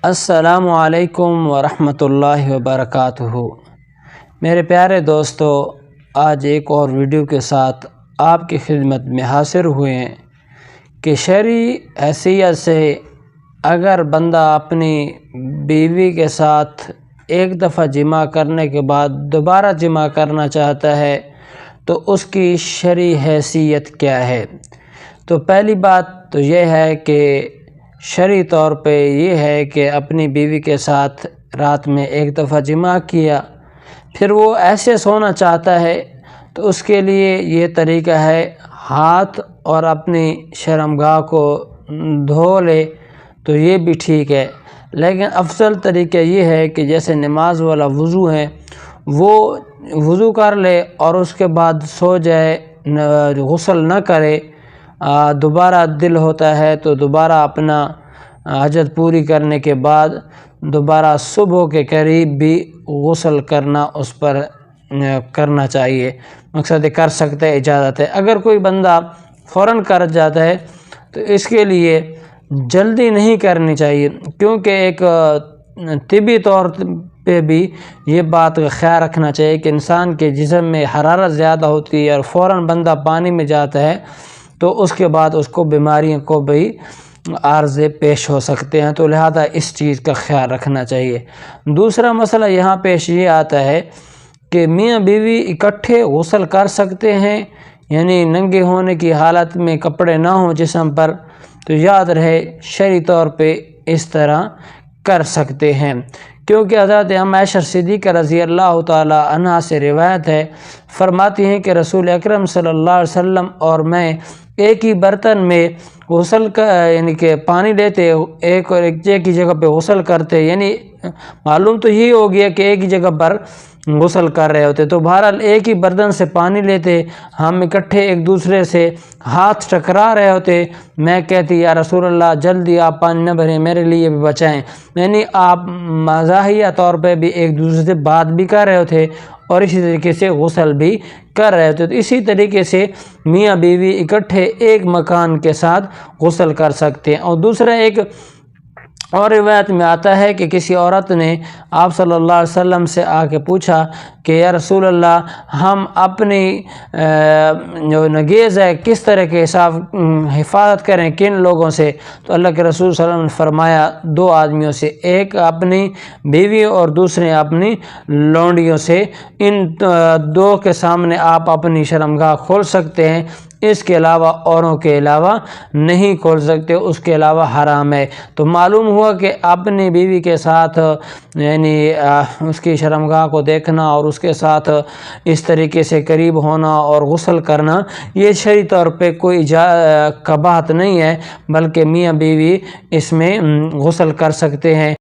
السلام علیکم ورحمۃ اللہ وبرکاتہ۔ میرے پیارے دوستو، آج ایک اور ویڈیو کے ساتھ آپ کی خدمت میں حاضر ہوئے ہیں کہ شرعی حیثیت سے اگر بندہ اپنی بیوی کے ساتھ ایک دفعہ جماع کرنے کے بعد دوبارہ جماع کرنا چاہتا ہے تو اس کی شرعی حیثیت کیا ہے؟ تو پہلی بات تو یہ ہے کہ شرعی طور پہ یہ ہے کہ اپنی بیوی کے ساتھ رات میں ایک دفعہ جماع کیا، پھر وہ ایسے سونا چاہتا ہے تو اس کے لیے یہ طریقہ ہے ہاتھ اور اپنی شرمگاہ کو دھو لے تو یہ بھی ٹھیک ہے، لیکن افضل طریقہ یہ ہے کہ جیسے نماز والا وضو ہے وہ وضو کر لے اور اس کے بعد سو جائے، غسل نہ کرے، دوبارہ دل ہوتا ہے تو دوبارہ اپنا حاجت پوری کرنے کے بعد دوبارہ صبح کے قریب بھی غسل کرنا اس پر کرنا چاہیے۔ مقصد کر سکتا ہے، اجازت ہے۔ اگر کوئی بندہ فوراً کر جاتا ہے تو اس کے لیے جلدی نہیں کرنی چاہیے، کیونکہ ایک طبی طور پہ بھی یہ بات کا خیال رکھنا چاہیے کہ انسان کے جسم میں حرارت زیادہ ہوتی ہے اور فوراً بندہ پانی میں جاتا ہے تو اس کے بعد اس کو بیماریوں کو بھی عارضے پیش ہو سکتے ہیں، تو لہذا اس چیز کا خیال رکھنا چاہیے۔ دوسرا مسئلہ یہاں پیش یہ آتا ہے کہ میاں بیوی اکٹھے غسل کر سکتے ہیں، یعنی ننگے ہونے کی حالت میں کپڑے نہ ہوں جسم پر، تو یاد رہے شرعی طور پہ اس طرح کر سکتے ہیں، کیونکہ حضرت عائشہ صدیقہ رضی اللہ تعالی عنہا سے روایت ہے، فرماتی ہیں کہ رسول اکرم صلی اللہ علیہ وسلم اور میں ایک ہی برتن میں غسل یعنی کہ پانی لیتے، ایک ہی جگہ پہ غسل کرتے، یعنی معلوم تو یہی ہو گیا کہ ایک ہی جگہ پر غسل کر رہے ہوتے، تو بہرحال ایک ہی برتن سے پانی لیتے، ہم اکٹھے ایک دوسرے سے ہاتھ ٹکرا رہے ہوتے، میں کہتی یا رسول اللہ جلدی آپ پانی نہ بھریں، میرے لیے بھی بچائیں، یعنی آپ مزاحیہ طور پہ بھی ایک دوسرے سے بات بھی کر رہے ہوتے اور اسی طریقے سے غسل بھی کر رہے تھے۔ تو اسی طریقے سے میاں بیوی اکٹھے ایک مکان کے ساتھ غسل کر سکتے ہیں۔ اور دوسرا ایک اور روایت میں آتا ہے کہ کسی عورت نے آپ صلی اللہ علیہ وسلم سے آ کے پوچھا کہ یا رسول اللہ ہم اپنی جو نگیز ہے کس طرح کے حفاظت کریں، کن لوگوں سے؟ تو اللہ کے رسول صلی اللہ علیہ وسلم نے فرمایا دو آدمیوں سے، ایک اپنی بیوی اور دوسرے اپنی لونڈیوں سے، ان دو کے سامنے آپ اپنی شرمگاہ کھول سکتے ہیں، اس کے علاوہ اوروں کے علاوہ نہیں کھول سکتے، اس کے علاوہ حرام ہے۔ تو معلوم ہوا کہ اپنی بیوی کے ساتھ یعنی اس کی شرمگاہ کو دیکھنا اور اس کے ساتھ اس طریقے سے قریب ہونا اور غسل کرنا یہ شرعی طور پہ کوئی قباحت نہیں ہے، بلکہ میاں بیوی اس میں غسل کر سکتے ہیں۔